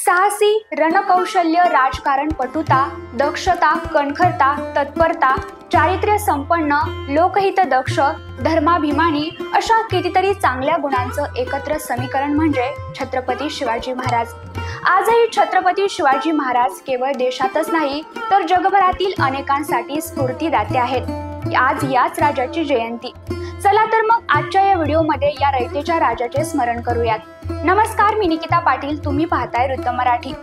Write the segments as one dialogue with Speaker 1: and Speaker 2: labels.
Speaker 1: साहसी, रणकौशल्य, राजकारण पटुता, दक्षता, कणखरता, तत्परता, चारित्र्य संपन्न, लोकहित दक्ष, धर्माभिमानी अशा कितीतरी चांगल्या गुणांचं एकत्र समीकरण म्हणजे छत्रपती शिवाजी महाराज। आजही छत्रपती शिवाजी महाराज केवळ देशातच नाही तर जगभरातील अनेकांसाठी स्फूर्तिदाते आहेत। आज याच राजाची जयंती। चला तर मग आजच्या या व्हिडिओमध्ये या रयतेच्या राजाचे स्मरण करूयात। नमस्कार, मी निकिता पाटील, तुम्ही पाहताय वृत्त मराठी।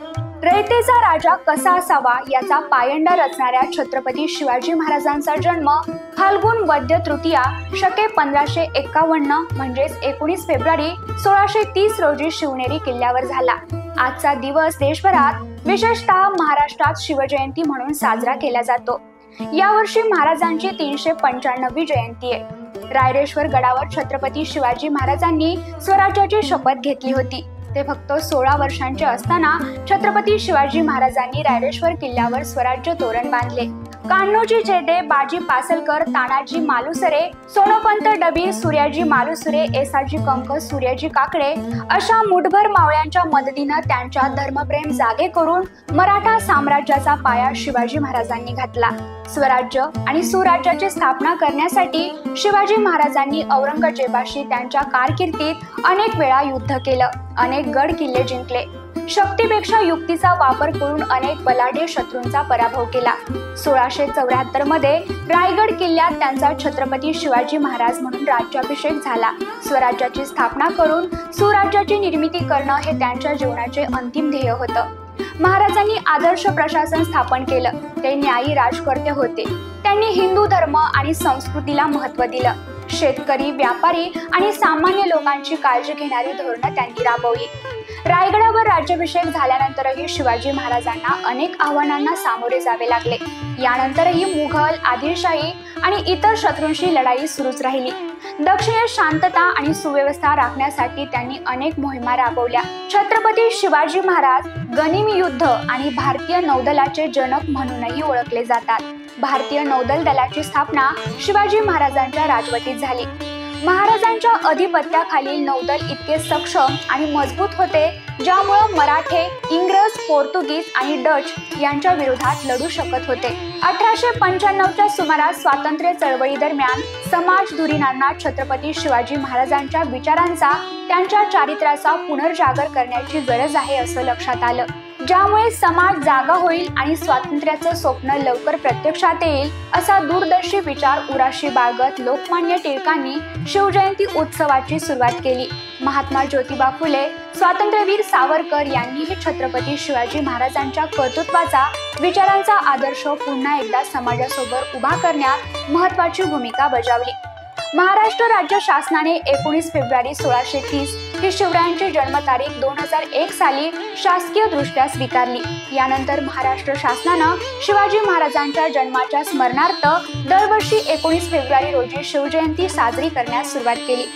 Speaker 1: रयतेचा राजा कसा असावा याचा पायंडा रचणाऱ्या छत्रपती शिवाजी महाराजांचा जन्म फाल्गुन वद्य तृतीया शके 1551 म्हणजेच 19 फेब्रुवारी 1630 रोजी शिवनेरी किल्ल्यावर झाला। आजचा दिवस देशभरात विशेषतः महाराष्ट्रात शिवजयंती म्हणून साजरा केला जातो। यावर्षी महाराजांची 395वी जयंती आहे। रायरेश्वर गडावर छत्रपती शिवाजी महाराजांनी स्वराज्याची शपथ घेतली होती। ते फक्त 16 वर्षांचे असताना छत्रपती शिवाजी महाराजांनी रायरेश्वर किल्ल्यावर स्वराज्य तोरण बांधले। कान्होजी जेदे, बाजी पासलकर, तानाजी मालुसरे, सोनोपंत डबीर, सूर्याजी मालुसरे, एसाजी कंक, सूर्याजी काकडे अशा मुठभर मावळ्यांच्या मदतीने त्यांच्या धर्मप्रेम जागे करून मराठा साम्राज्याचा पाया शिवाजी महाराजांनी घातला। स्वराज्य आणि सुराज्याची स्थापना करण्यासाठी शिवाजी महाराजांनी औरंगजेबाशी त्यांच्या कारकिर्दीत अनेक वेळा युद्ध केलं, अनेक गड किल्ले जिंकले, शक्तीपेक्षा युक्तीचा वापर करून अनेक बलाढ्य शत्रूंचा पराभव केला। 1674 मध्ये रायगड किल्ल्यात त्यांचा छत्रपती शिवाजी महाराज म्हणून राज्याभिषेक झाला। स्वराज्याची स्थापना करून सुराज्याची निर्मिती करणं हे त्यांच्या जीवनाचे अंतिम ध्येय होतं। महाराजांनी आदर्श प्रशासन स्थापन केलं। ते न्यायी राजकर्ते होते। त्यांनी हिंदू धर्म आणि संस्कृतीला महत्त्व दिलं। शेतकरी, व्यापारी आणि सामान्य लोकांची काळजी घेणारी धोरणं त्यांनी राबवली। रायगडावर राज्याभिषेक झाल्यानंतरही शिवाजी महाराजांना अनेक आव्हानांना सामोरे जावे लागले। यानंतरही मुघल, आदिलशाही आणि इतर शत्रूंशी लढाई सुरूच राहिली। दक्षिणेत शांतता आणि सुव्यवस्था राखण्यासाठी त्यांनी अनेक मोहिमा राबवल्या। छत्रपती शिवाजी महाराज गनिमी युद्ध आणि भारतीय नौदलाचे जनक म्हणूनही ओळखले जातात। भारतीय नौदल दलाची स्थापना शिवाजी महाराजांच्या राजवटीत झाली। महाराजांच्या अधिपत्याखालील नौदल इतके सक्षम आणि मजबूत होते ज्यामुळे मराठे, इंग्रज, पोर्तुगीज आणि डच यांच्या विरोधात लढू शकत होते। 1895च्या सुमारास स्वातंत्र्य चळवळी दरम्यान समाज धुरीणांना छत्रपती शिवाजी महाराजांच्या विचारांचा, त्यांच्या चारित्र्याचा पुनर्जागर करण्याची गरज आहे असं लक्षात आलं, ज्यामुळे समाज जागा होईल आणि स्वातंत्र्याचं स्वप्न लवकर प्रत्यक्षात येईल असा दूरदर्शी विचार उराशी बाळगत लोकमान्य टिळकांनी शिवजयंती उत्सवाची सुरुवात केली। महात्मा ज्योतिबा फुले, स्वातंत्र्यवीर सावरकर यांनीही छत्रपती शिवाजी महाराजांच्या कर्तृत्वाचा, विचारांचा आदर्श पुन्हा एकदा समाजासोबत उभा करण्यात महत्त्वाची भूमिका बजावली। महाराष्ट्र राज्य शासनाने 19 फेब्रुवारी 1630 ही शिवरायांची जन्मतारीख 2001 साली शासकीय दृष्ट्या स्वीकारली। यानंतर महाराष्ट्र शासनानं शिवाजी महाराजांच्या जन्माच्या स्मरणार्थ दरवर्षी 19 फेब्रुवारी रोजी शिवजयंती साजरी करण्यास सुरुवात केली।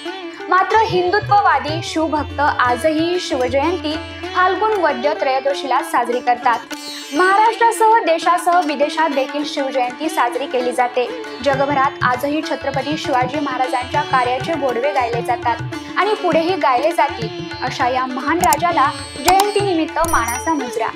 Speaker 1: मात्र हिंदुत्ववादी शिवभक्त आजही शिवजयंती फाल्गुन वद्य त्रयोदशीला साजरी करतात। महाराष्ट्रासह देशासह विदेशात देखील शिवजयंती साजरी केली जाते। जगभरात आजही छत्रपती शिवाजी महाराजांच्या कार्याचे गोडवे गायले जातात आणि पुढेही गायले जातील अशा या महान राजाला जयंतीनिमित्त मानाचा मुजरा।